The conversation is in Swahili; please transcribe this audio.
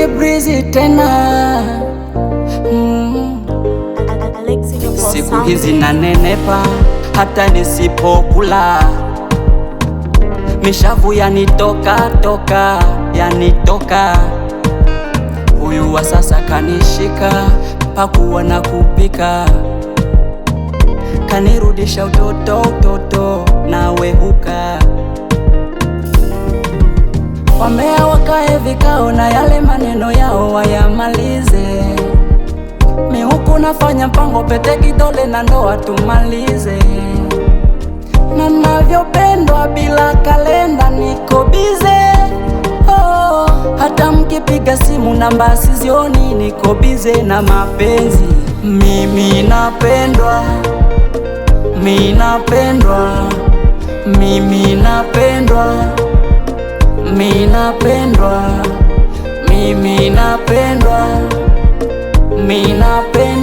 breezy tena. Siku hizi nanenepa hata nisipokula, mishavu yanitoka. Huyu wa sasa kanishika, pakuwa na kupika, kanirudisha utoto nawe huka. Wamea wakae vikao na yale maneno yao wayamalize. Mi huku nafanya mpango, pete kidole na ndoa tumalize. Na navyopendwa bila kalenda niko bize. Oh, hata mkipiga simu namba sizioni, niko bize na mapenzi. Mimi napendwa, mimi napendwa, mimi napendwa, mimi napendwa, mimi napendwa, mimi napendwa.